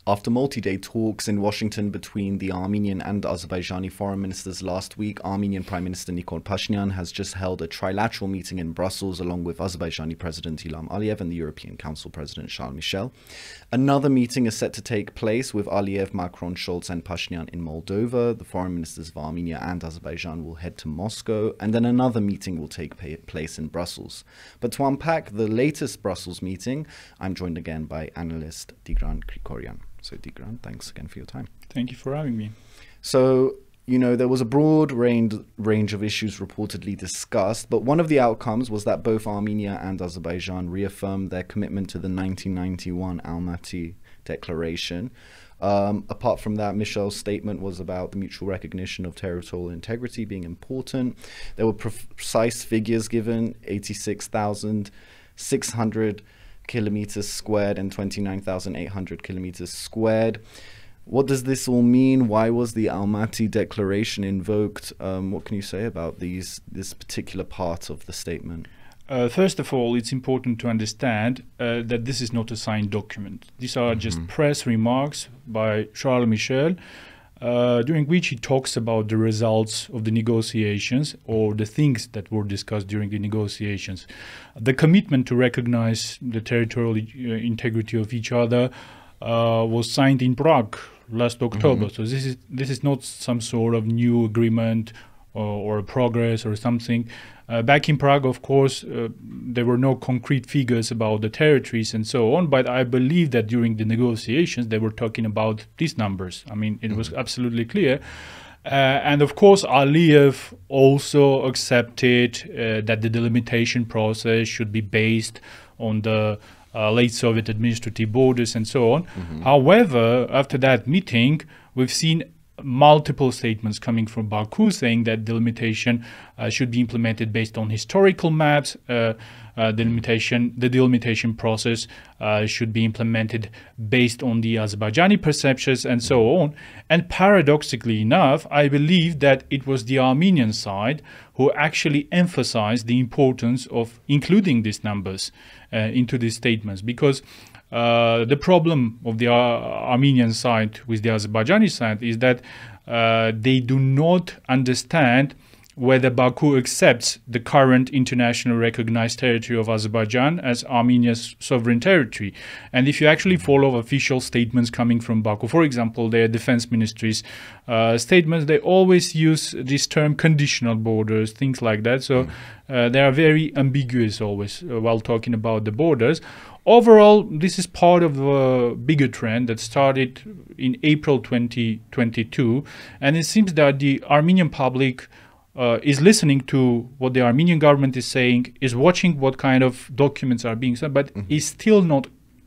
After multi-day talks in Washington between the Armenian and Azerbaijani foreign ministers last week, Armenian Prime Minister Nikol Pashinyan has just held a trilateral meeting in Brussels along with Azerbaijani President Ilham Aliyev and the European Council President Charles Michel. Another meeting is set to take place with Aliyev, Macron, Scholz and Pashinyan in Moldova. The foreign ministers of Armenia and Azerbaijan will head to Moscow, and then another meeting will take place in Brussels. But to unpack the latest Brussels meeting, I'm joined again by Analyst Tigran Grigoryan. So Tigran, thanks again for your time. Thank you for having me. So, there was a broad range of issues reportedly discussed, but one of the outcomes was that both Armenia and Azerbaijan reaffirmed their commitment to the 1991 Almaty Declaration. Apart from that, Michel's statement was about the mutual recognition of territorial integrity being important. There were precise figures given, 86,600 kilometers squared and 29,800 kilometers squared. What does this all mean? Why was the Almaty Declaration invoked? What can you say about this particular part of the statement? First of all, it's important to understand that this is not a signed document. These are just press remarks by Charles Michel, during which he talks about the results of the negotiations or the things that were discussed during the negotiations. The commitment to recognize the territorial integrity of each other was signed in Prague last October. So this is not some sort of new agreement or progress or something. Back in Prague, of course, there were no concrete figures about the territories and so on, but I believe that during the negotiations they were talking about these numbers. I mean, it was absolutely clear. And of course, Aliyev also accepted that the delimitation process should be based on the late Soviet administrative borders and so on. However, after that meeting, we've seen multiple statements coming from Baku saying that delimitation should be implemented based on historical maps. The delimitation process should be implemented based on the Azerbaijani perceptions and so on. And paradoxically enough, I believe that it was the Armenian side who actually emphasized the importance of including these numbers into these statements, because the problem of the Armenian side with the Azerbaijani side is that they do not understand whether Baku accepts the current international recognized territory of Azerbaijan as Armenia's sovereign territory. And if you actually follow official statements coming from Baku, for example, their defense ministry's statements, they always use this term conditional borders, things like that. So they are very ambiguous always while talking about the borders. Overall, this is part of a bigger trend that started in April 2022, and it seems that the Armenian public is listening to what the Armenian government is saying, is watching what kind of documents are being sent, but is still not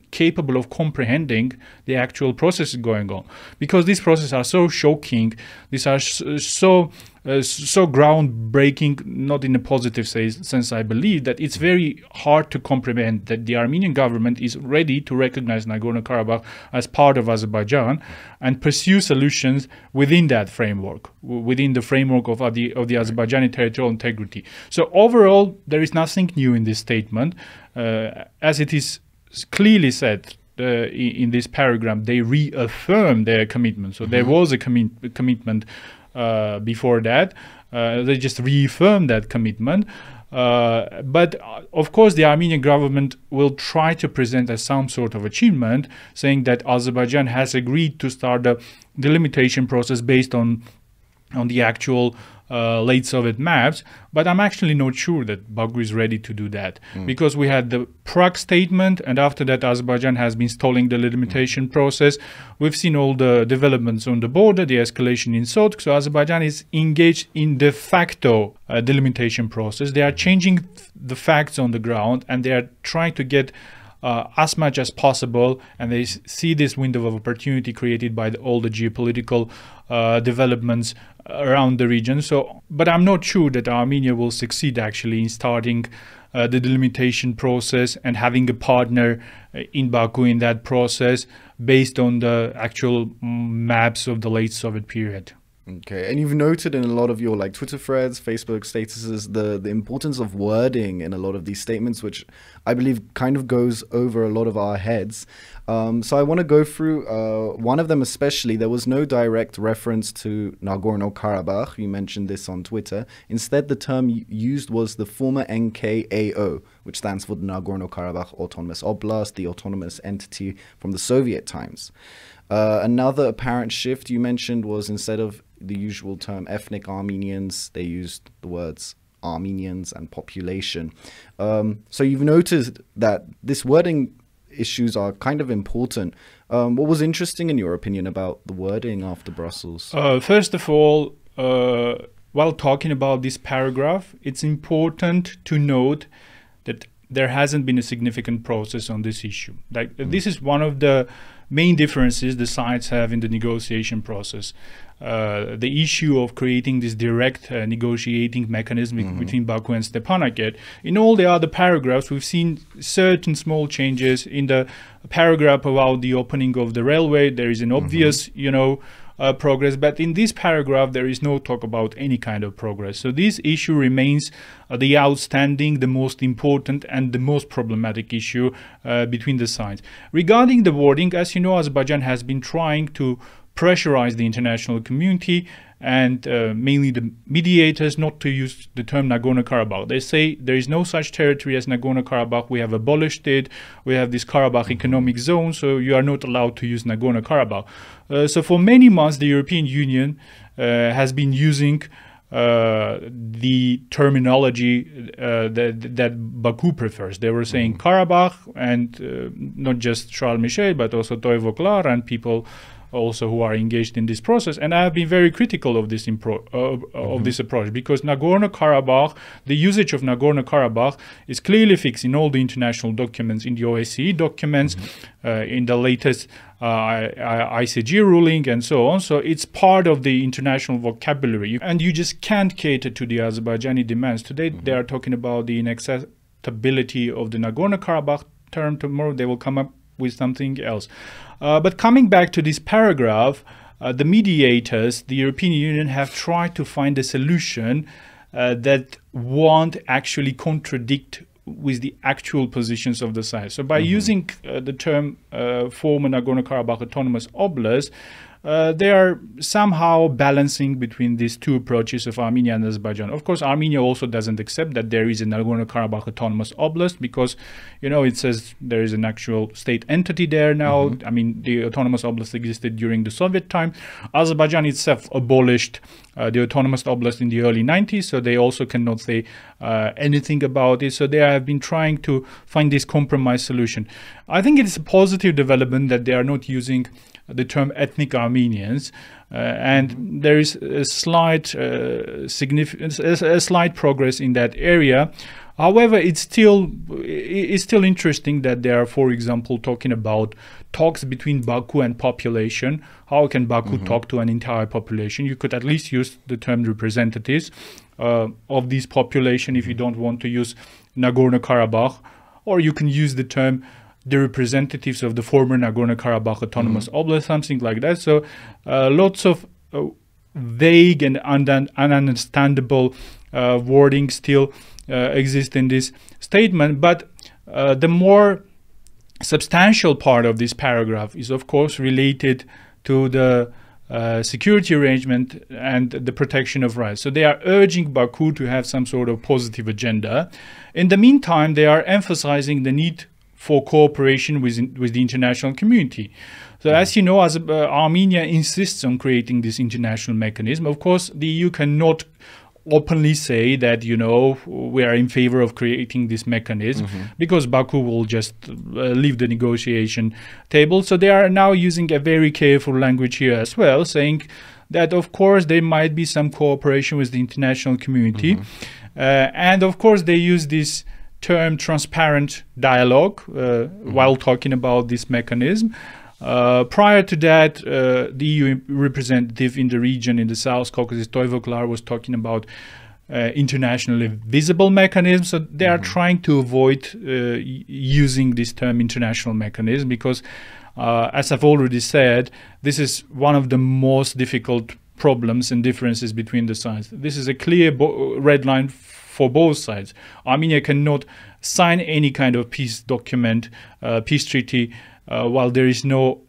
capable of comprehending the actual processes going on, because these processes are so shocking, these are so groundbreaking, not in a positive sense, I believe, that it's very hard to comprehend that the Armenian government is ready to recognize Nagorno-Karabakh as part of Azerbaijan and pursue solutions within that framework, within the framework of the Azerbaijani territorial integrity. So overall, there is nothing new in this statement. As it is clearly said in this paragraph, they reaffirm their commitment. So there was a commitment before that. They just reaffirmed that commitment. But of course, the Armenian government will try to present as some sort of achievement, saying that Azerbaijan has agreed to start the delimitation process based on the actual late Soviet maps, but I'm actually not sure that Baku is ready to do that, because we had the Prague statement, and after that Azerbaijan has been stalling the delimitation process. We've seen all the developments on the border, the escalation in Sotk, so Azerbaijan is engaged in de facto delimitation process. They are changing the facts on the ground, and they are trying to get as much as possible, and they see this window of opportunity created by all the geopolitical developments around the region. So, but I'm not sure that Armenia will succeed actually in starting the delimitation process and having a partner in Baku in that process based on the actual maps of the late Soviet period. Okay, and you've noted in a lot of your Twitter threads, Facebook statuses, the importance of wording in a lot of these statements, which I believe kind of goes over a lot of our heads. So I want to go through one of them especially. There was no direct reference to Nagorno-Karabakh. You mentioned this on Twitter. Instead, the term used was the former NKAO, which stands for the Nagorno-Karabakh Autonomous Oblast, the autonomous entity from the Soviet times. Another apparent shift you mentioned was instead of the usual term ethnic Armenians, they used the words Armenians and population. So you've noticed that this wording issues are kind of important. What was interesting in your opinion about the wording after Brussels? First of all, while talking about this paragraph, it's important to note that there hasn't been a significant process on this issue. Like this is one of the main differences the sides have in the negotiation process. The issue of creating this direct negotiating mechanism between Baku and Stepanakert. In all the other paragraphs, we've seen certain small changes. In the paragraph about the opening of the railway, there is an obvious, progress. But in this paragraph, there is no talk about any kind of progress. So this issue remains the outstanding, the most important, and the most problematic issue between the sides. Regarding the wording, as you know, Azerbaijan has been trying to pressurize the international community and mainly the mediators not to use the term Nagorno-Karabakh. They say there is no such territory as Nagorno-Karabakh. We have abolished it. We have this Karabakh economic zone, so you are not allowed to use Nagorno-Karabakh. So for many months, the European Union has been using the terminology that Baku prefers. They were saying Karabakh, and not just Charles Michel, but also Toivoklar and people also who are engaged in this process. And I have been very critical of this this approach, because Nagorno-Karabakh, the usage of Nagorno-Karabakh is clearly fixed in all the international documents, in the OSCE documents, in the latest ICG ruling and so on. So it's part of the international vocabulary, and you just can't cater to the Azerbaijani demands. Today they are talking about the inacceptability of the Nagorno-Karabakh term. Tomorrow they will come up with something else. But coming back to this paragraph, the mediators, the European Union, have tried to find a solution that won't actually contradict with the actual positions of the sides. So by using the term former Nagorno-Karabakh Autonomous Oblast, they are somehow balancing between these two approaches of Armenia and Azerbaijan. Of course, Armenia also doesn't accept that there is a Nagorno-Karabakh Autonomous Oblast, because, it says there is an actual state entity there now. I mean, the Autonomous Oblast existed during the Soviet time. Azerbaijan itself abolished the Autonomous Oblast in the early 90s, so they also cannot say anything about it. So they have been trying to find this compromise solution. I think it is a positive development that they are not using the term ethnic Armenians, and there is a slight slight progress in that area. However, it's still interesting that they are, for example, talking about talks between Baku and population. How can Baku talk to an entire population? You could at least use the term representatives of this population if you don't want to use Nagorno-Karabakh, or you can use the term the representatives of the former Nagorno-Karabakh Autonomous Oblast, something like that. So lots of vague and ununderstandable wording still exist in this statement. But the more substantial part of this paragraph is, of course, related to the security arrangement and the protection of rights. So they are urging Baku to have some sort of positive agenda. In the meantime, they are emphasizing the need for cooperation with the international community. So as you know, Armenia insists on creating this international mechanism. Of course, the EU cannot openly say that, we are in favor of creating this mechanism, because Baku will just leave the negotiation table. So they are now using a very careful language here as well, saying that, of course, there might be some cooperation with the international community. And of course, they use this term transparent dialogue while talking about this mechanism. Prior to that, the EU representative in the region, in the South Caucasus, Toivoklar, was talking about internationally visible mechanisms. So they are trying to avoid using this term international mechanism, because as I've already said, this is one of the most difficult problems and differences between the sides. This is a clear red line for both sides. Armenia cannot sign any kind of peace document, peace treaty, while there is no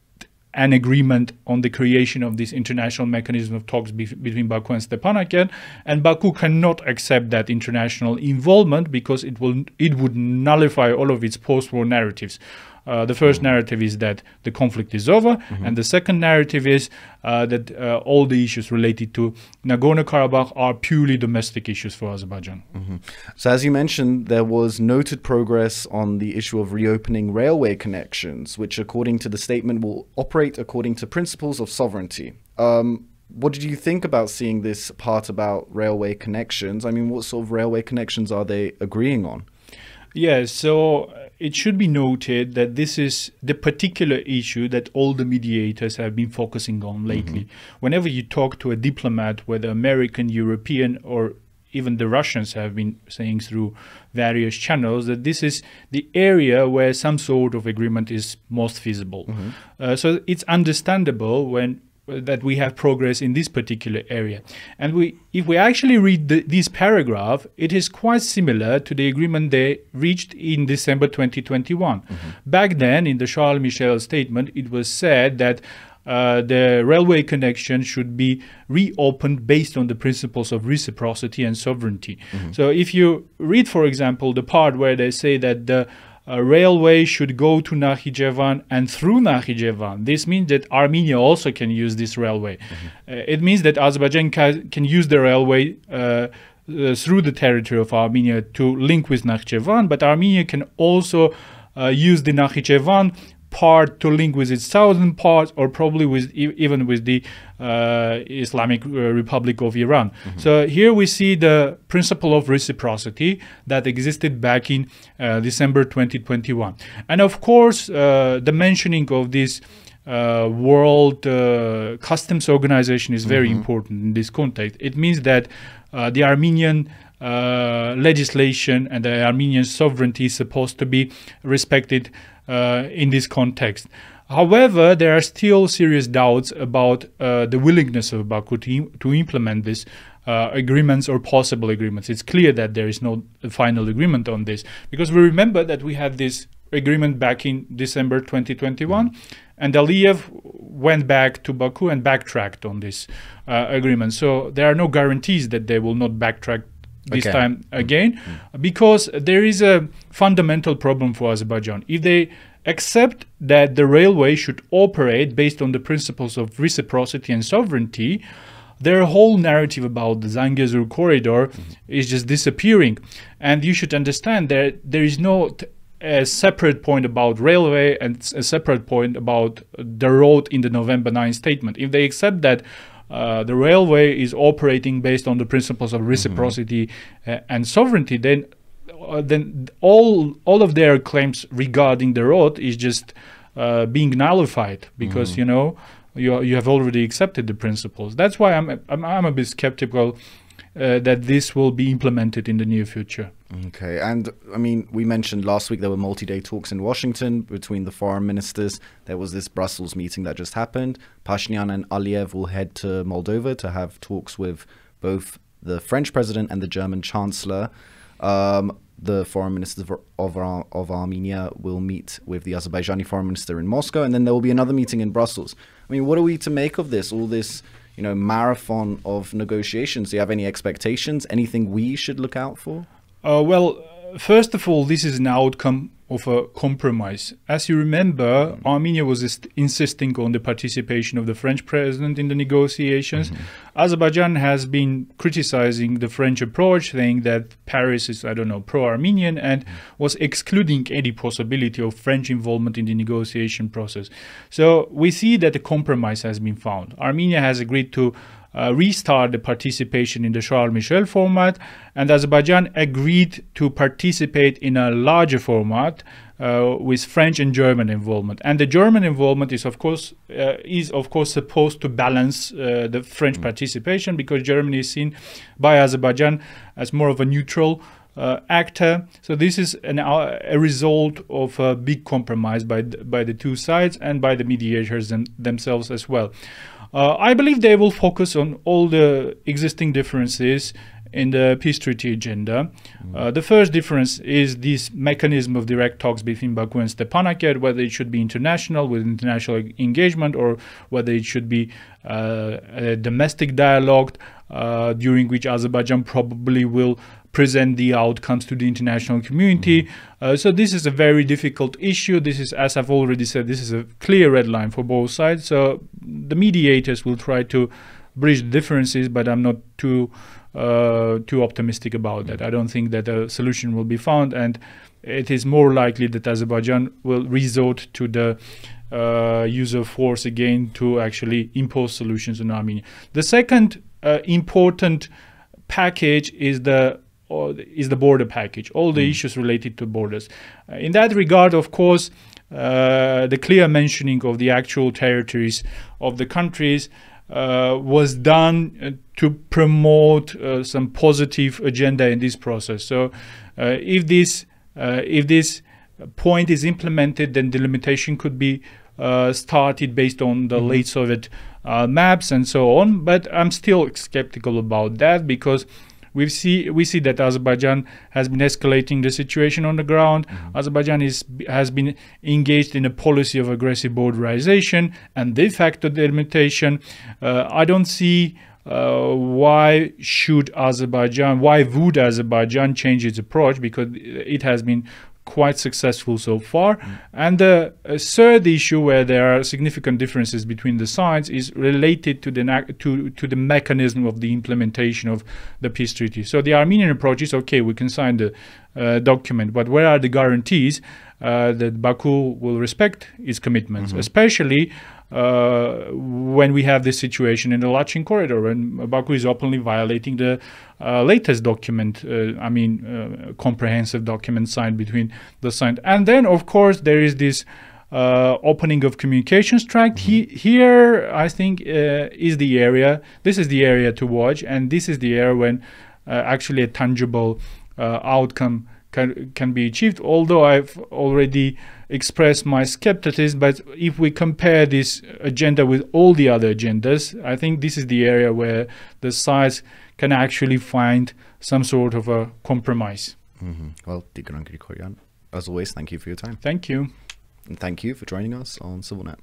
an agreement on the creation of this international mechanism of talks between Baku and Stepanakert, and Baku cannot accept that international involvement because it would nullify all of its post-war narratives. The first narrative is that the conflict is over, and the second narrative is that all the issues related to Nagorno-Karabakh are purely domestic issues for Azerbaijan. So as you mentioned, there was noted progress on the issue of reopening railway connections, which according to the statement will operate according to principles of sovereignty. What did you think about seeing this part about railway connections? I mean, what sort of railway connections are they agreeing on? Yeah, so it should be noted that this is the particular issue that all the mediators have been focusing on lately. Whenever you talk to a diplomat, whether American, European, or even the Russians have been saying through various channels that this is the area where some sort of agreement is most feasible. So it's understandable that we have progress in this particular area. And if we actually read this paragraph, it is quite similar to the agreement they reached in December 2021. Back then, in the Charles Michel statement, it was said that the railway connection should be reopened based on the principles of reciprocity and sovereignty. So if you read, for example, the part where they say that the railway should go to Nakhichevan and through Nakhichevan, this means that Armenia also can use this railway. It means that Azerbaijan can use the railway through the territory of Armenia to link with Nakhichevan, but Armenia can also use the Nakhichevan part to link with its southern part, or probably with even with the Islamic Republic of Iran. So here we see the principle of reciprocity that existed back in December 2021. And of course, the mentioning of this World Customs Organization is very important in this context. It means that the Armenian legislation and the Armenian sovereignty is supposed to be respected in this context. However, there are still serious doubts about the willingness of Baku to implement these agreements or possible agreements. It's clear that there is no final agreement on this, because we remember that we had this agreement back in December 2021, and Aliyev went back to Baku and backtracked on this agreement. So there are no guarantees that they will not backtrack this time again, because there is a fundamental problem for Azerbaijan. If they accept that the railway should operate based on the principles of reciprocity and sovereignty, their whole narrative about the Zangezur corridor is just disappearing. And you should understand that there is no a separate point about railway and a separate point about the road in the November 9 statement. If they accept that the railway is operating based on the principles of reciprocity and sovereignty, then all of their claims regarding the road is just being nullified, because you have already accepted the principles. That's why I'm a bit skeptical that this will be implemented in the near future. Okay, and I mean, we mentioned last week there were multi-day talks in Washington between the foreign ministers. There was this Brussels meeting that just happened. Pashinyan and Aliyev will head to Moldova to have talks with both the French president and the German chancellor. The foreign ministers of Armenia will meet with the Azerbaijani foreign minister in Moscow, and then there will be another meeting in Brussels. I mean, what are we to make of this, all this, marathon of negotiations? Do you have any expectations? Anything we should look out for? Well, first of all, this is an outcome of a compromise. As you remember, Armenia was insisting on the participation of the French president in the negotiations. Azerbaijan has been criticizing the French approach, saying that Paris is, pro-Armenian, and was excluding any possibility of French involvement in the negotiation process. So we see that a compromise has been found. Armenia has agreed to restart the participation in the Charles Michel format, and Azerbaijan agreed to participate in a larger format with French and German involvement. And the German involvement is of course supposed to balance the French participation, because Germany is seen by Azerbaijan as more of a neutral actor. So this is a result of a big compromise by the two sides and by the mediators themselves as well. I believe they will focus on all the existing differences in the peace treaty agenda. The first difference is this mechanism of direct talks between Baku and Stepanakert, whether it should be international with international engagement or whether it should be a domestic dialogue during which Azerbaijan probably will present the outcomes to the international community. So this is a very difficult issue. This is, as I've already said, this is a clear red line for both sides. So the mediators will try to bridge the differences, but I'm not too optimistic about that. I don't think that a solution will be found, and it is more likely that Azerbaijan will resort to the use of force again to actually impose solutions on Armenia. The second important package is the border package, all the issues related to borders. In that regard, of course, the clear mentioning of the actual territories of the countries was done to promote some positive agenda in this process. So if this point is implemented, then delimitation could be started based on the late Soviet maps and so on. But I'm still skeptical about that, because we see that Azerbaijan has been escalating the situation on the ground. Azerbaijan has been engaged in a policy of aggressive borderization and de facto delimitation. I don't see why would Azerbaijan change its approach, because it has been quite successful so far. And the third issue where there are significant differences between the sides is related to the mechanism of the implementation of the peace treaty. So the Armenian approach is, okay, we can sign the document, but where are the guarantees that Baku will respect its commitments, especially when we have this situation in the Lachin corridor, when Baku is openly violating the latest document, comprehensive document signed between the signed. And then, of course, there is this opening of communications tract. Here, I think, is the area. This is the area to watch, and this is the area when actually a tangible outcome can be achieved. Although I've already expressed my skepticism, but if we compare this agenda with all the other agendas, I think this is the area where the sides can actually find some sort of a compromise. Well, Tigran Grigoryan, as always, thank you for your time. Thank you. And thank you for joining us on CivilNet.